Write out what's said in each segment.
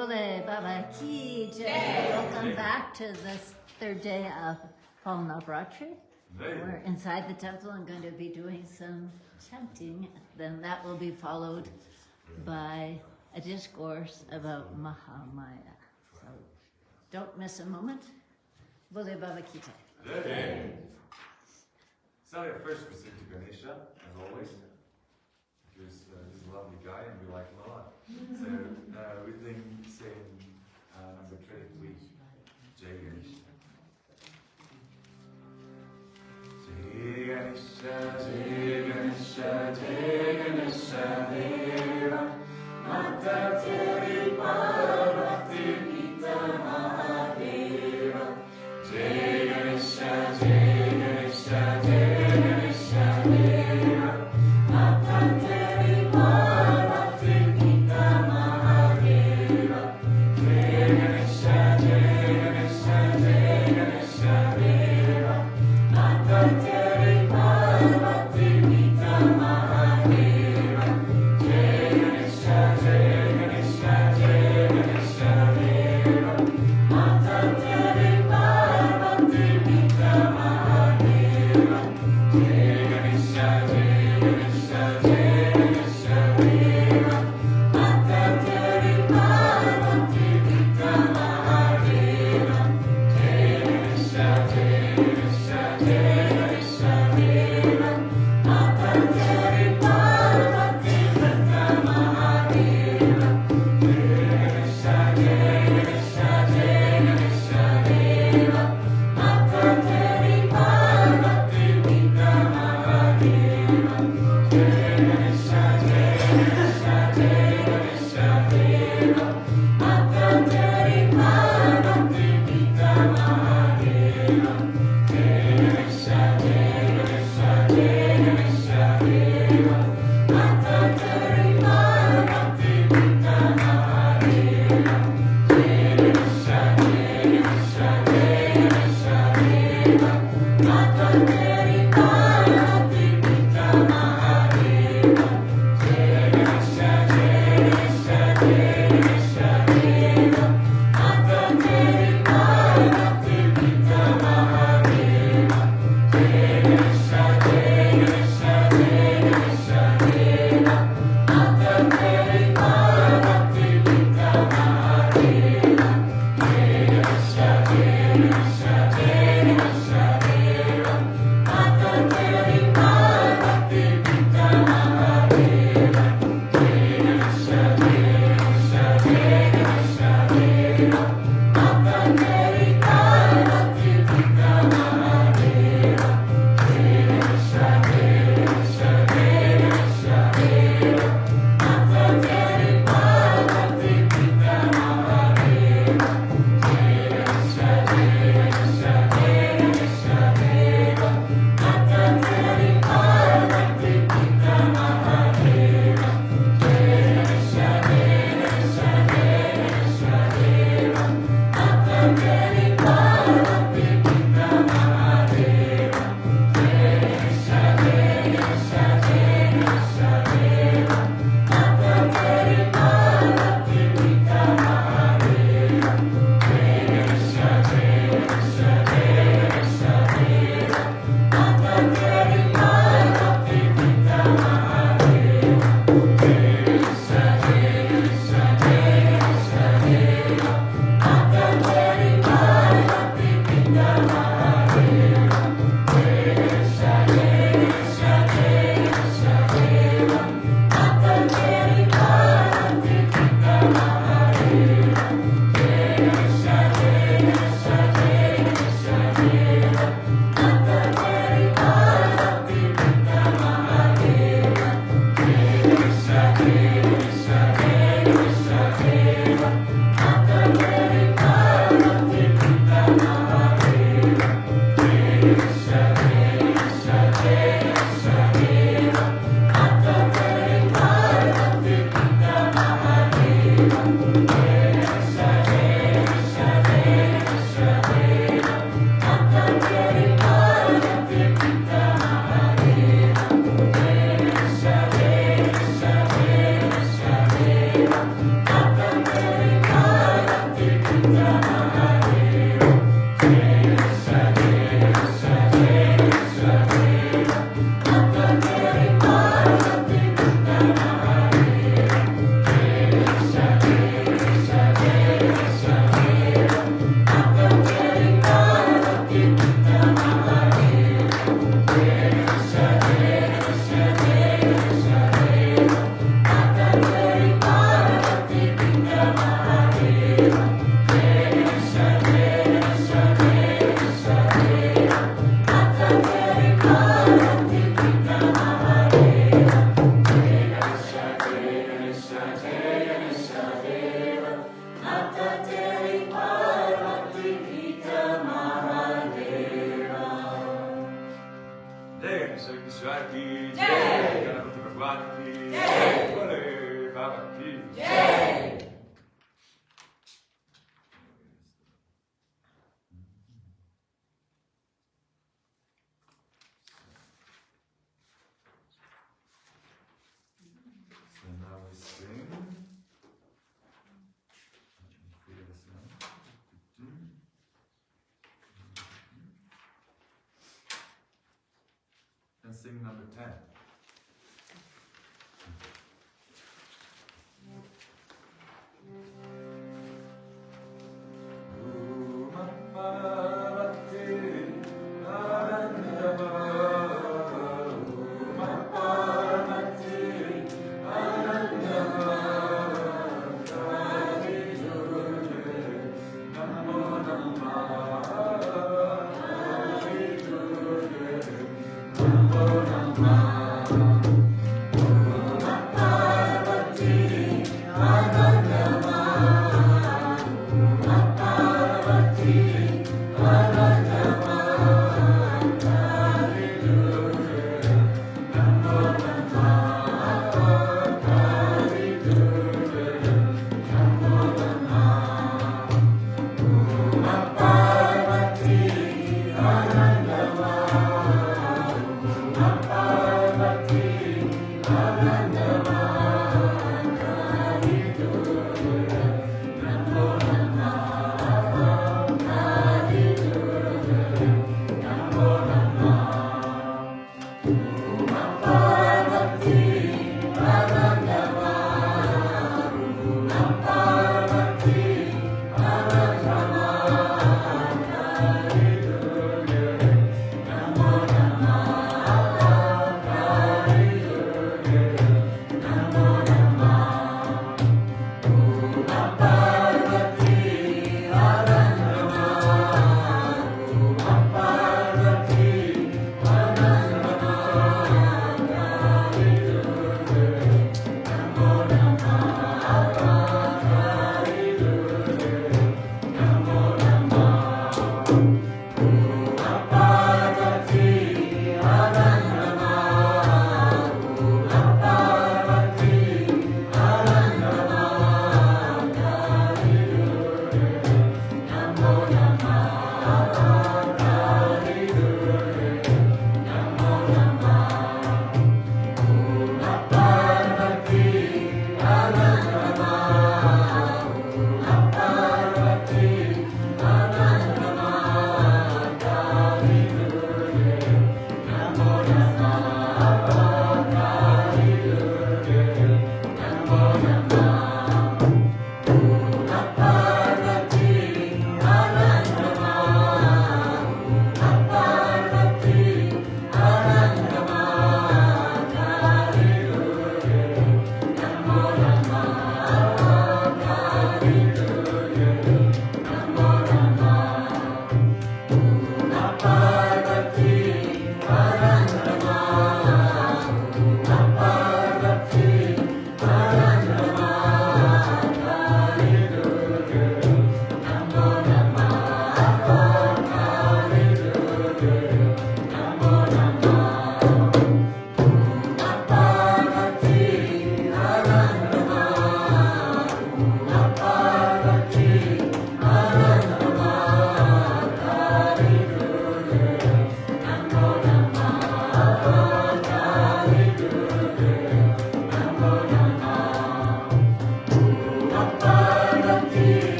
Bole Baba Ki Jai. Welcome back to this third day of Fall Navratri. We're inside the temple and going to be doing some chanting. Then that will be followed by a discourse about Mahamaya. So don't miss a moment. Bole Baba Ki Jai. So first we sing to Ganesha, as always. He's a lovely guy and we like him a lot. So we then sing number 23, Jai Ganesha. Jai Ganesha, Jai Ganesha, Jai Ganesha Deva, Mata Teri Parvati Pita Mahadeva. Jai Ganesha, Jai Ganesha, Jai Ganesha Deva, Mata Teri Parvati Pita Mahadeva. Jai Ganesha, Jai Ganesha, Jai Ganesha Deva, Mata Teri Parvati Pita Mahadeva. Jai Ganesha, Jai Ganesha, Jai Ganesha Deva, Mata Teri Parvati Pita Mahadeva. Jai Ganesha, Jai Ganesha, Jai Ganesha Deva, Mata Teri Parvati Pita Mahadeva. Jai Ganesha, Jai Ganesha, Jai Ganesha Deva, Mata Teri Parvati Pita Mahadeva. Jai Ganesha, Jai Ganesha, Jai Ganesha Deva, Mata Teri Parvati Pita Mahadeva. Jai Ganesha, Jai Ganesha, Jai Ganesha Deva, Mata Teri Parvati Pita Mahadeva. Jai Ganesha, Jai Ganesha, Jai Ganesha Deva, Mata Teri Parvati Pita Mahadeva. Jai Ganesha, Jai Ganesha, Jai Ganesha Deva, Mata Teri Parvati Pita Mahadeva. Jai Ganesha, Jai Ganesha, Jai Ganesha की जय, गणपति भगवान की जय, भोले बाबा की जय। So now we sing. Let me figure this out. And sing number 10. Namo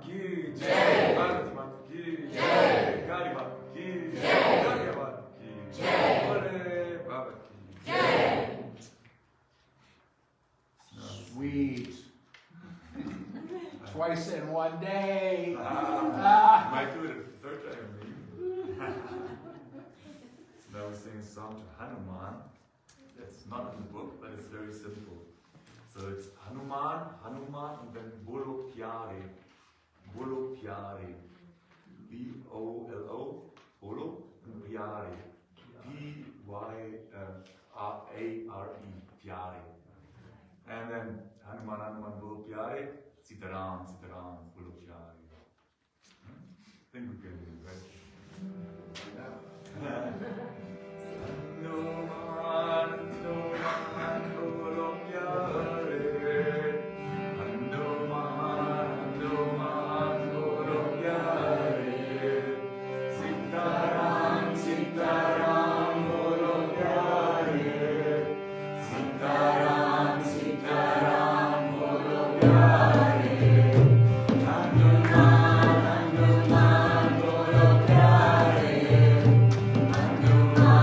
ki jai, Bharati Mata ki jai, Kali Mata ki jai, Durga Mata ki jai, Bole Baba ki jai. Sweet. Twice in one day. Might do it a third time, maybe. So now we sing a song to Hanuman. It's not in the book, but it's very simple. So it's Hanuman, Hanuman, and then Bolo Pyare. Bolo Pyare. B-O-L-O, Bolo, and Pyare. P-Y-A-R-E, Pyare. And then Hanuman, Hanuman, Bolo Pyare, Sitaram, Sitaram, Bolo Pyare. I think we can do it, right? Hanuman, Hanuman, Bolo Pyare. Hanuman, Hanuman, Bolo Pyare. Sitaram, Sitaram, Bolo Pyare. Sitaram, Sitaram, Bolo Pyare. Hanuman, Hanuman, Bolo Pyare. Hanuman.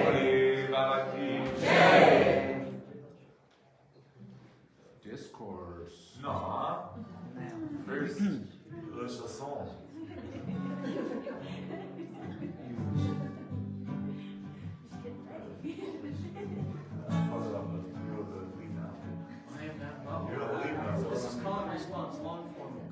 Bole Baba ki. Discourse. No. First, le chanson. This is call and response, long form of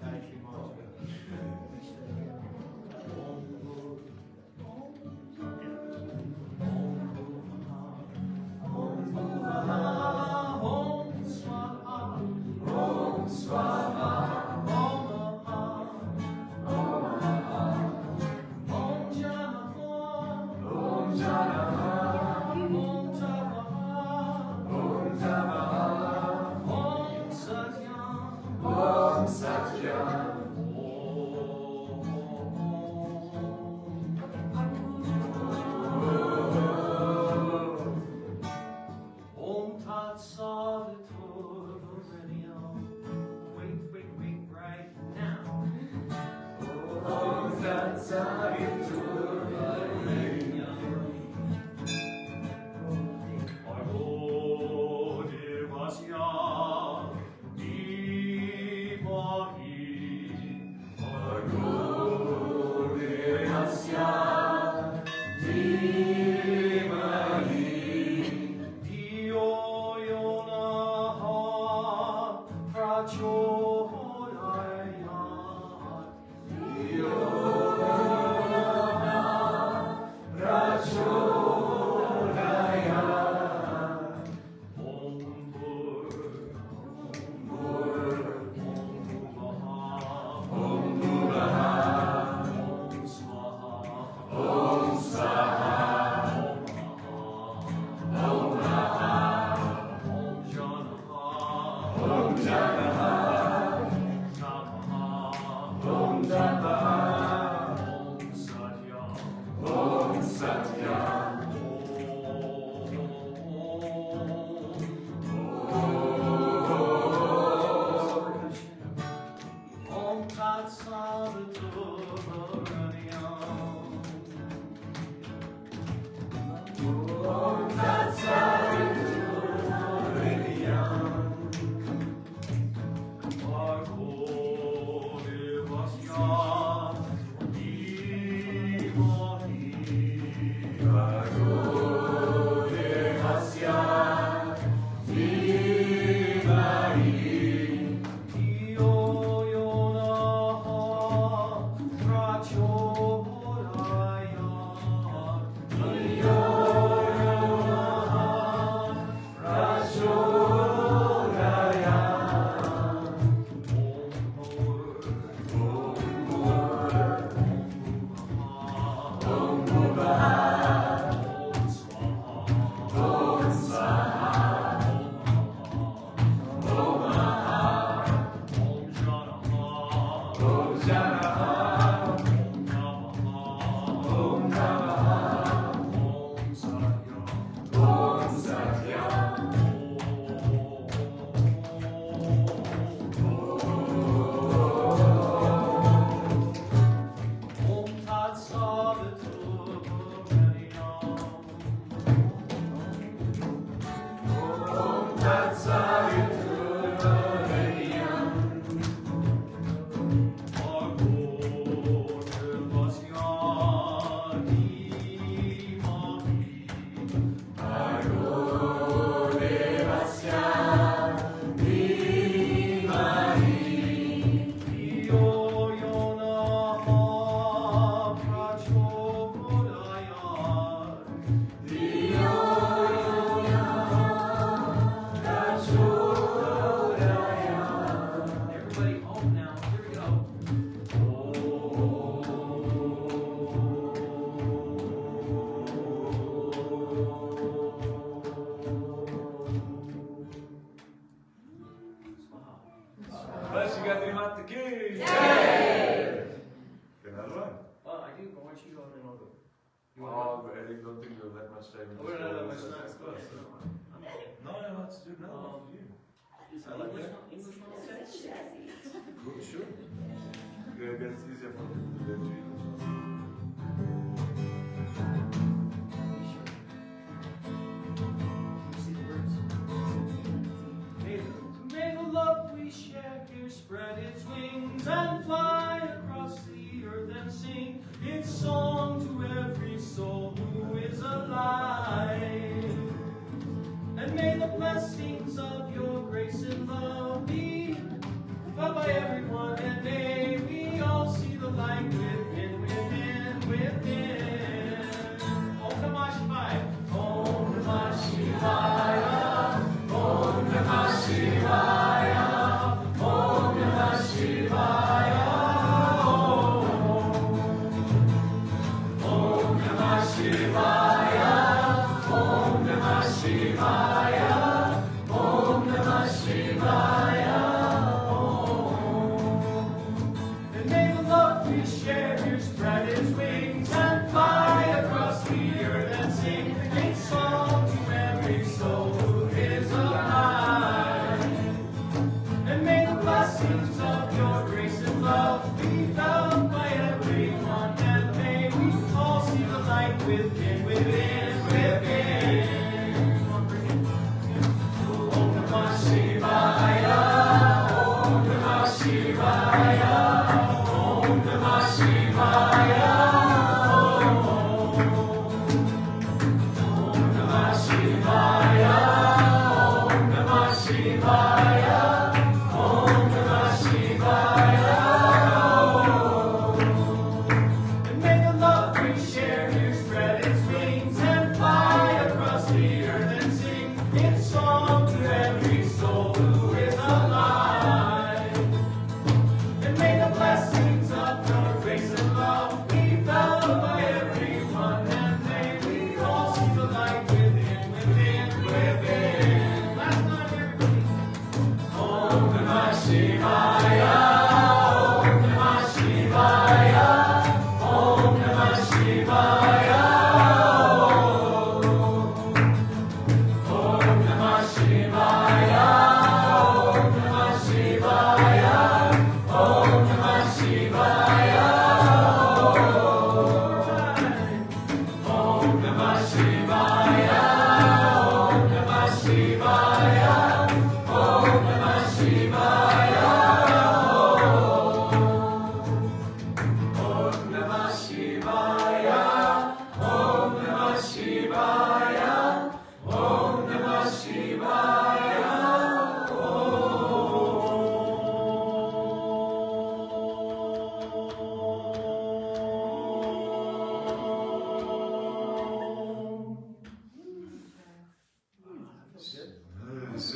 Gayatri Mantra.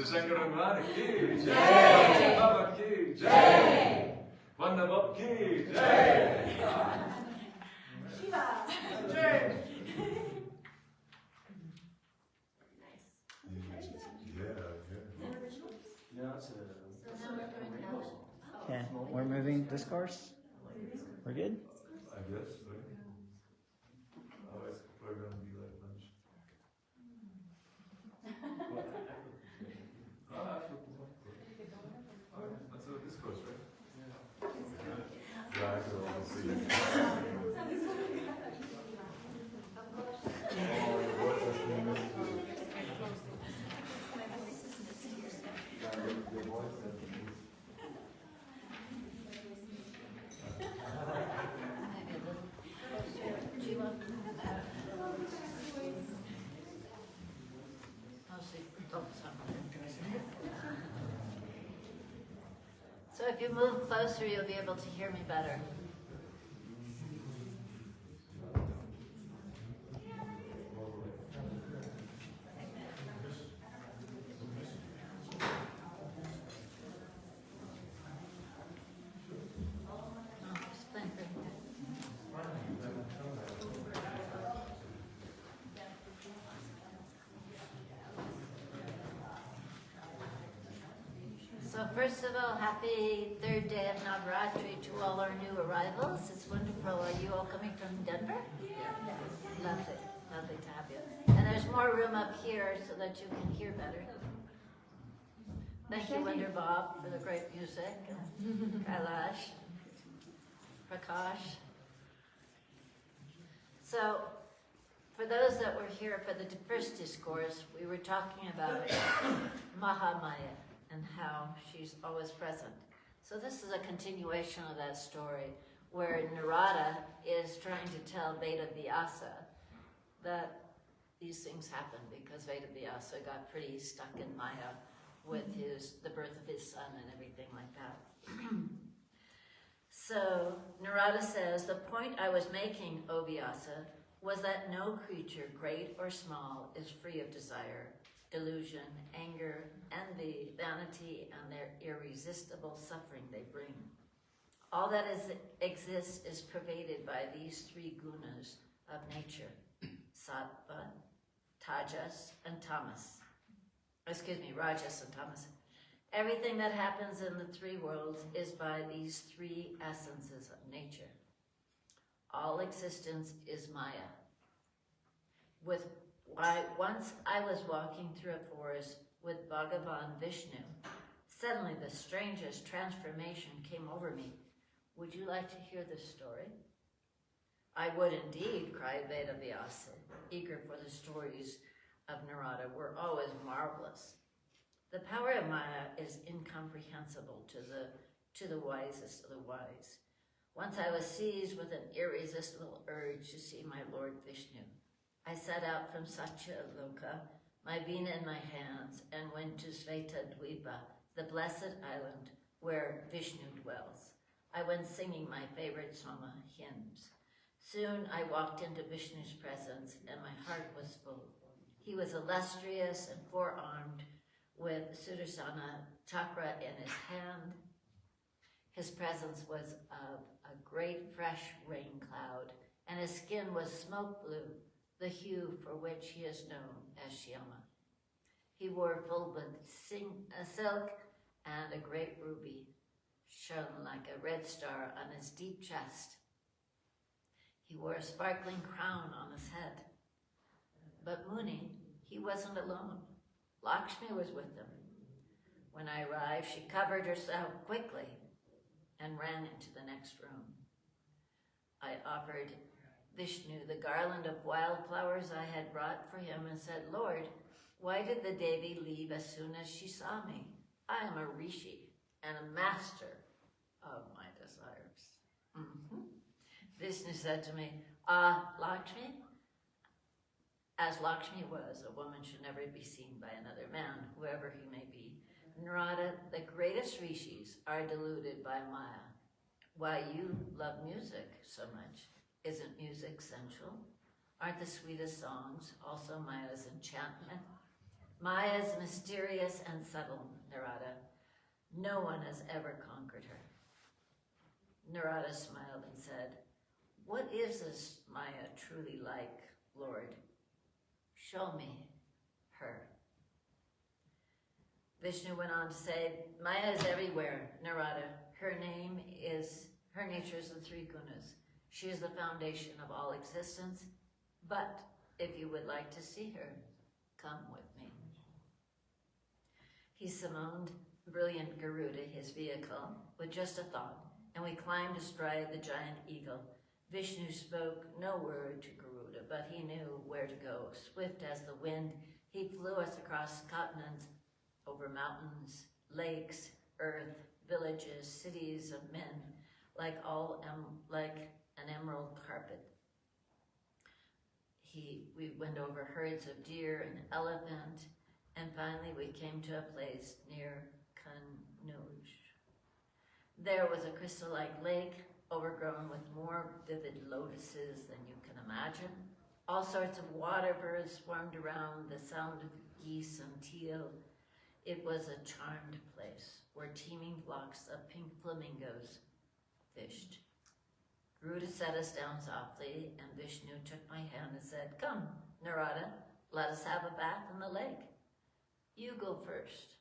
Shankaragmani ki jai, Baba ki jai, Vandabab ki jai. Shiva! Jai! Yeah, it's a. Okay, we're moving discourse. We're good? I guess, right? Otherwise, we're going to be like lunch. That's a discourse, right? Yeah, I could also see it. Maybe a little closer. Do you want? Mostly focus on what I'm doing. So if you move closer, you'll be able to hear me better. No, just think right here. So first of all, happy third day of Navratri to all our new arrivals. It's wonderful. Are you all coming from Denver? Lovely. Lovely to have you. And there's more room up here so that you can hear better. Thank you, Wonder Bob, for the great music. And Kailash, Prakash. So, for those that were here for the first discourse, we were talking about Mahamaya and how she's always present. So this is a continuation of that story where Narada is trying to tell Vedavyasa that these things happen because Vedavyasa got pretty stuck in Maya with the birth of his son and everything like that. So Narada says, the point I was making, O Vyasa, was that no creature, great or small, is free of desire, delusion, anger, envy, vanity, and their irresistible suffering they bring. All that exists is pervaded by these three gunas of nature, sattva, tajas, and tamas. Rajas and tamas. Everything that happens in the three worlds is by these three essences of nature. All existence is Maya. Once I was walking through a forest with Bhagavan Vishnu. Suddenly the strangest transformation came over me. Would you like to hear this story? I would indeed, cried Vedavyasa, eager for the stories of Narada were always marvelous. The power of Maya is incomprehensible to the wisest of the wise. Once I was seized with an irresistible urge to see my Lord Vishnu. I set out from Satyaloka, my veena in my hands, and went to Svetadvipa, the blessed island where Vishnu dwells. I went singing my favorite Soma hymns. Soon I walked into Vishnu's presence, and my heart was full. He was illustrious and four-armed, with Sudarsana chakra in his hand. His presence was of a great fresh rain cloud, and his skin was smoke blue, the hue for which he is known as Shyama. He wore full silk and a great ruby, shone like a red star on his deep chest. He wore a sparkling crown on his head. But Muni, he wasn't alone. Lakshmi was with him. When I arrived, she covered herself quickly and ran into the next room. I offered Vishnu the garland of wildflowers I had brought for him and said, Lord, why did the Devi leave as soon as she saw me? I am a rishi and a master of my desires. Vishnu said to me, Lakshmi, as Lakshmi was, a woman should never be seen by another man, whoever he may be. Narada, the greatest rishis are deluded by Maya. Why you love music so much? Isn't music sensual? Aren't the sweetest songs also Maya's enchantment? Maya is mysterious and subtle, Narada. No one has ever conquered her. Narada smiled and said, what is this Maya truly like, Lord? Show me her. Vishnu went on to say, Maya is everywhere, Narada. Her nature is the three gunas. She is the foundation of all existence. But if you would like to see her, come with me. He summoned brilliant Garuda, his vehicle, with just a thought, and we climbed astride the giant eagle. Vishnu spoke no word to Garuda, but he knew where to go. Swift as the wind, he flew us across continents, over mountains, lakes, earth, villages, cities of men, like an emerald carpet. We went over herds of deer and elephant, and finally we came to a place near Kanauj. There was a crystal-like lake, overgrown with more vivid lotuses than you can imagine. All sorts of water birds swarmed around, the sound of geese and teal. It was a charmed place where teeming flocks of pink flamingos fished. Garuda set us down softly, and Vishnu took my hand and said, come, Narada, let us have a bath in the lake. You go first.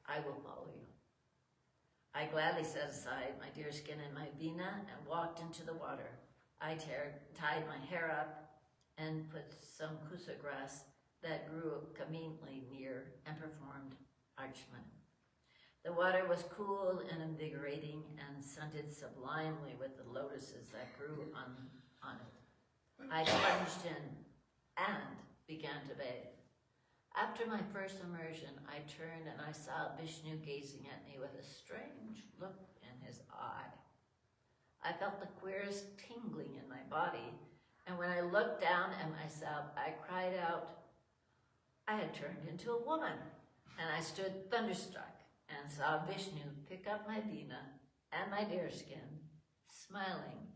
I will follow you. I gladly set aside my deerskin and my veena and walked into the water. I tied my hair up and put some kusa grass that grew conveniently near and performed Ashram. The water was cool and invigorating and scented sublimely with the lotuses that grew on it. I plunged in and began to bathe. After my first immersion, I turned and I saw Vishnu gazing at me with a strange look in his eye. I felt the queerest tingling in my body, and when I looked down at myself, I cried out. I had turned into a woman, and I stood thunderstruck and saw Vishnu pick up my veena and my deerskin. Smiling,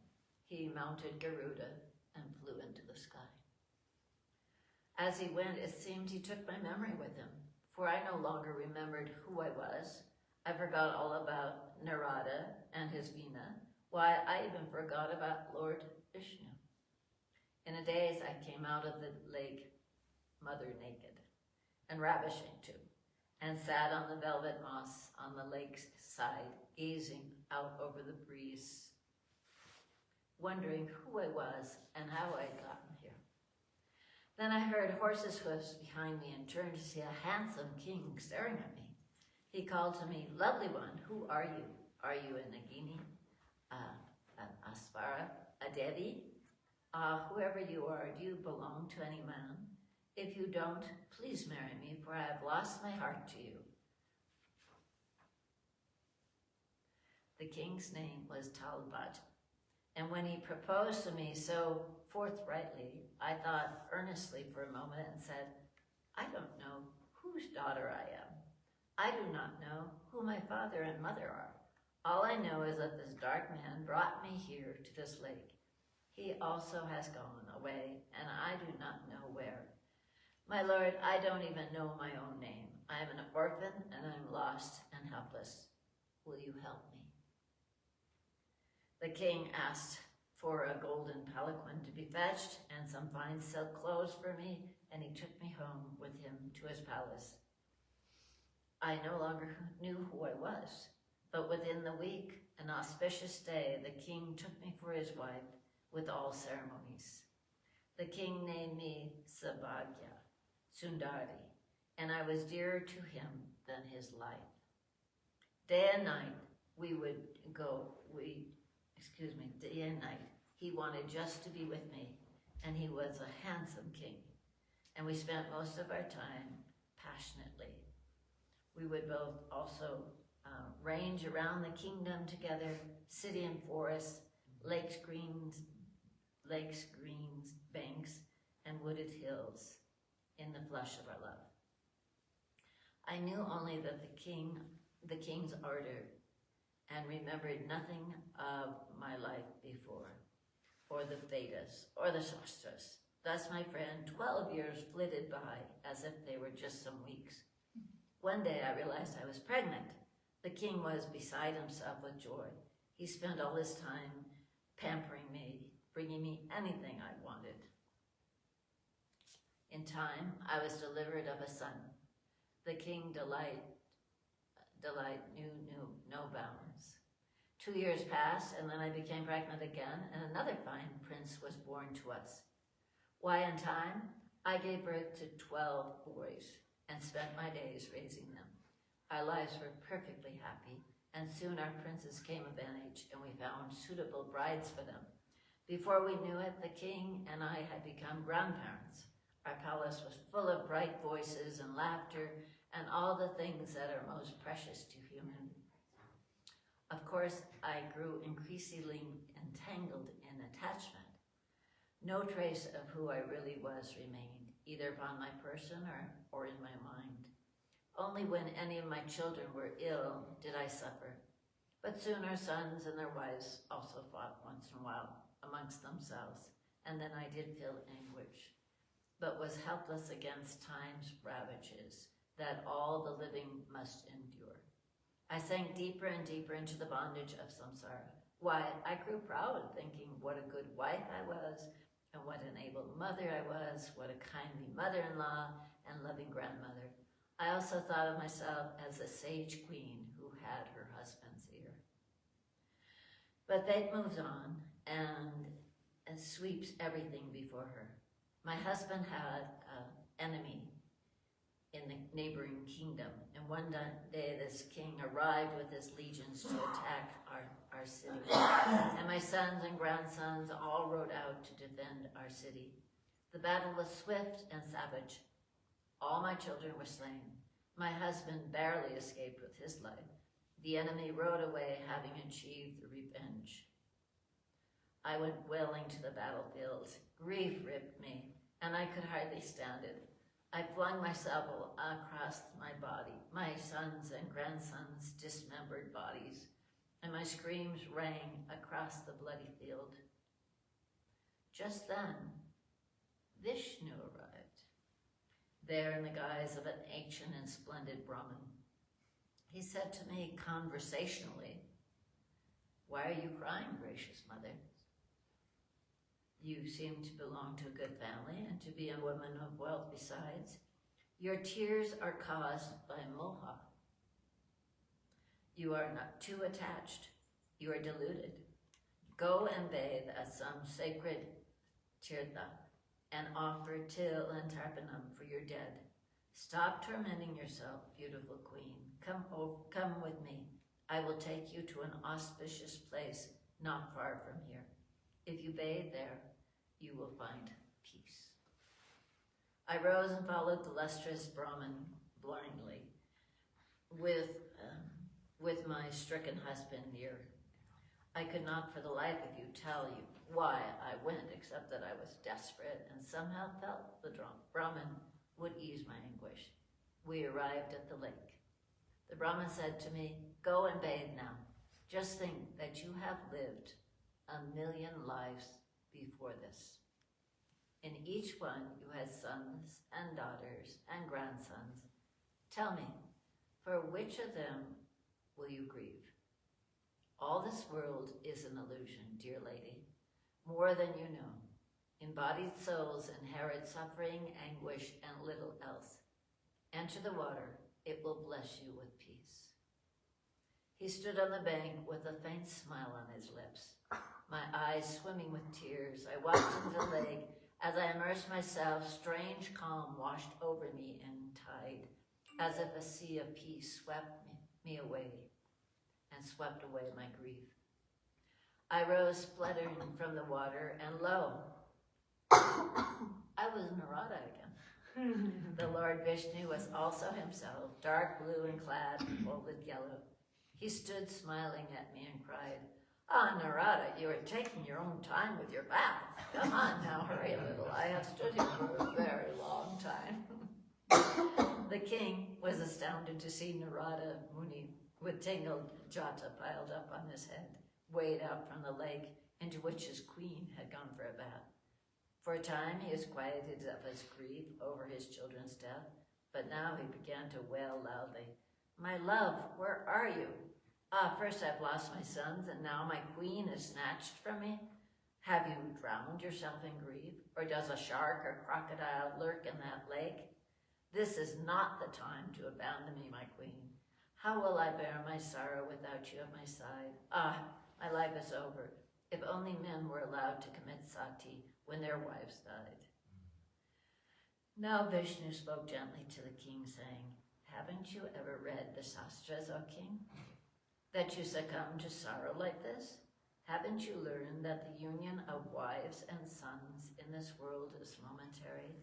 he mounted Garuda and flew into the sky. As he went, it seemed he took my memory with him, for I no longer remembered who I was. I forgot all about Narada and his veena, why I even forgot about Lord Vishnu. In a daze, I came out of the lake, mother naked, and ravishing too, and sat on the velvet moss on the lake's side, gazing out over the breeze, wondering who I was and how I had gotten here. Then I heard horses' hoofs behind me and turned to see a handsome king staring at me. He called to me, lovely one, who are you? Are you a Nagini, an Aspara, a Devi? Whoever you are, do you belong to any man? If you don't, please marry me, for I have lost my heart to you. The king's name was Talbaj, and when he proposed to me so forthrightly, I thought earnestly for a moment and said, I don't know whose daughter I am. I do not know who my father and mother are. All I know is that this dark man brought me here to this lake. He also has gone away, and I do not know where. My lord, I don't even know my own name. I am an orphan, and I am lost and helpless. Will you help me? The king asked for a golden palanquin to be fetched and some fine silk clothes for me, and he took me home with him to his palace. I no longer knew who I was, but within the week, an auspicious day, the king took me for his wife with all ceremonies. The king named me Sabhagya, Sundari, and I was dearer to him than his life. Day and night, day and night, he wanted just to be with me, and he was a handsome king, and we spent most of our time passionately. We would both also range around the kingdom together, city and forest, lakes, green banks, and wooded hills in the flush of our love. I knew only that the king's order, and remembered nothing of my life before, or the Vedas, or the Shastras. Thus, my friend, 12 years flitted by as if they were just some weeks. One day I realized I was pregnant. The king was beside himself with joy. He spent all his time pampering me, bringing me anything I wanted. In time, I was delivered of a son. The king delight knew no bounds. 2 years passed, and then I became pregnant again, and another fine prince was born to us. Why, in time, I gave birth to 12 boys and spent my days raising them. Our lives were perfectly happy, and soon our princes came of age, and we found suitable brides for them. Before we knew it, the king and I had become grandparents. Our palace was full of bright voices and laughter and all the things that are most precious to human. Of course, I grew increasingly entangled in attachment. No trace of who I really was remained, either upon my person or in my mind. Only when any of my children were ill did I suffer. But soon our sons and their wives also fought once in a while amongst themselves, and then I did feel anguish, but was helpless against time's ravages that all the living must endure. I sank deeper and deeper into the bondage of samsara. Why, I grew proud, thinking what a good wife I was, and what an able mother I was, what a kindly mother-in-law and loving grandmother. I also thought of myself as a sage queen who had her husband's ear. But fate moves on and sweeps everything before her. My husband had an enemy in the neighboring kingdom, and one day this king arrived with his legions to attack our city. And my sons and grandsons all rode out to defend our city. The battle was swift and savage. All my children were slain. My husband barely escaped with his life. The enemy rode away, having achieved the revenge. I went wailing to the battlefield. Grief ripped me, and I could hardly stand it. I flung myself across my body, my sons' and grandsons' dismembered bodies, and my screams rang across the bloody field. Just then, Vishnu arrived, there in the guise of an ancient and splendid Brahmin. He said to me conversationally, "Why are you crying, gracious mother? You seem to belong to a good family and to be a woman of wealth besides. Your tears are caused by moha. You are not too attached. You are deluded. Go and bathe at some sacred tirtha and offer til and tarpanam for your dead. Stop tormenting yourself, beautiful queen. Come with me. I will take you to an auspicious place not far from here. If you bathe there, you will find peace." I rose and followed the lustrous Brahmin blindly, with my stricken husband near. I could not for the life of you tell you why I went, except that I was desperate and somehow felt the Brahmin would ease my anguish. We arrived at the lake. The Brahmin said to me, "Go and bathe now. Just think that you have lived 1,000,000 lives before this. In each one you had sons and daughters and grandsons. Tell me, for which of them will you grieve? All this world is an illusion, dear lady, more than you know. Embodied souls inherit suffering, anguish, and little else. Enter the water, it will bless you with peace." He stood on the bank with a faint smile on his lips. My eyes swimming with tears, I watched into the lake. As I immersed myself, strange calm washed over me in tide, as if a sea of peace swept me away and swept away my grief. I rose spluttering from the water, and lo, I was Narada again. The Lord Vishnu was also himself, dark blue and clad in folded yellow. He stood smiling at me and cried, "Ah, Narada, you are taking your own time with your bath. Come on now, hurry a little. I have stood here for a very long time." The king was astounded to see Narada Muni with tangled jata piled up on his head, weighed out from the lake into which his queen had gone for a bath. For a time he was quieted of his grief over his children's death, but now he began to wail loudly. My love, where are you? Ah, first I've lost my sons, and now my queen is snatched from me. Have you drowned yourself in grief, or does a shark or crocodile lurk in that lake? This is not the time to abandon me, my queen. How will I bear my sorrow without you at my side? Ah, my life is over. If only men were allowed to commit sati when their wives died. Now Vishnu spoke gently to the king, saying, haven't you ever read the Shastras, O king? That you succumb to sorrow like this? Haven't you learned that the union of wives and sons in this world is momentary,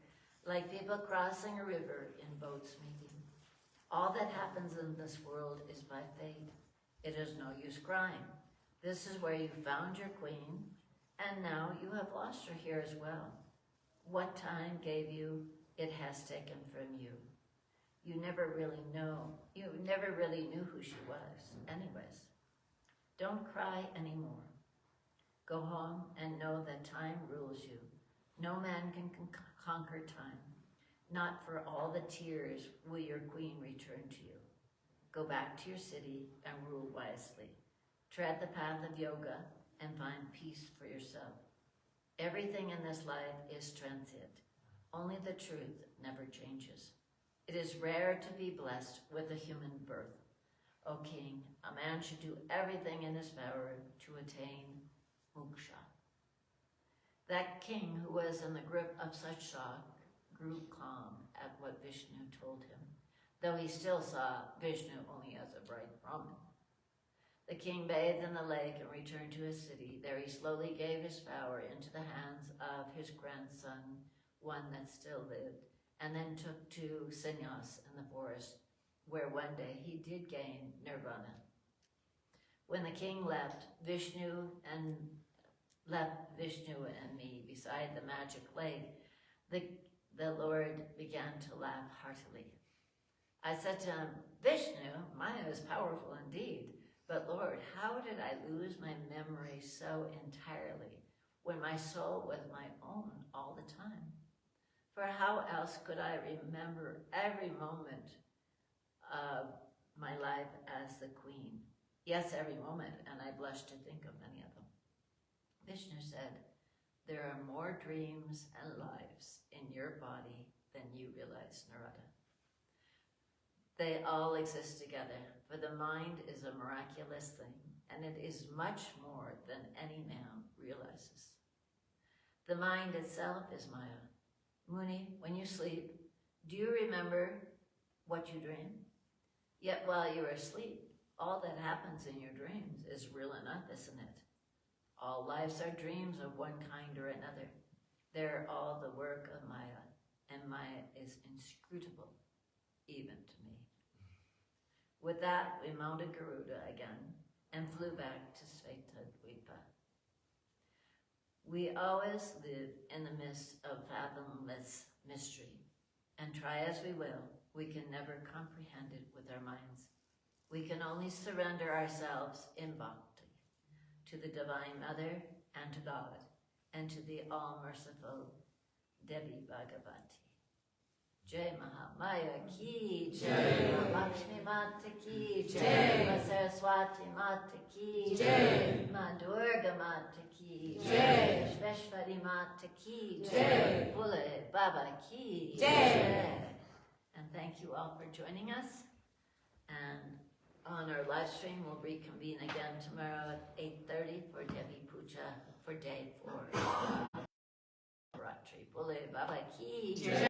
like people crossing a river in boats meeting? All that happens in this world is by fate. It is no use crying. This is where you found your queen, and now you have lost her here as well. What time gave you, it has taken from you. You never really knew who she was, anyways. Don't cry anymore. Go home and know that time rules you. No man can conquer time. Not for all the tears will your queen return to you. Go back to your city and rule wisely. Tread the path of yoga and find peace for yourself. Everything in this life is transient. Only the truth never changes. It is rare to be blessed with a human birth. O king, a man should do everything in his power to attain moksha. That king who was in the grip of such shock grew calm at what Vishnu told him, though he still saw Vishnu only as a bright Brahman. The king bathed in the lake and returned to his city. There he slowly gave his power into the hands of his grandson, one that still lived, and then took to sannyas in the forest, where one day he did gain nirvana. When the king left Vishnu and me beside the magic lake, the Lord began to laugh heartily. I said to him, Vishnu, Maya is powerful indeed, but Lord, how did I lose my memory so entirely when my soul was my own all the time? For how else could I remember every moment of my life as the queen? Yes, every moment, and I blush to think of many of them. Vishnu said, there are more dreams and lives in your body than you realize, Narada. They all exist together, for the mind is a miraculous thing, and it is much more than any man realizes. The mind itself is Maya. Muni, when you sleep, do you remember what you dream? Yet while you are asleep, all that happens in your dreams is real enough, isn't it? All lives are dreams of one kind or another. They're all the work of Maya, and Maya is inscrutable, even to me. With that, we mounted Garuda again and flew back to Svetadvipa. We always live in the midst of fathomless mystery, and try as we will, we can never comprehend it with our minds. We can only surrender ourselves in bhakti to the Divine Mother and to God, and to the all-merciful Devi Bhagavati. Jai Mahamaya ki Jai, Ma Lakshmi Mata ki Jai, Ma Saraswati Mata ki Jai, Ma Durga Mata ki Jai, Vishveshwari Mata ki Jai, Bule Baba ki Jai. And thank you all for joining us. And on our live stream, we'll reconvene again tomorrow at 8:30 for Devi Puja for day 4. Navratri. Bole Baba ki Jai.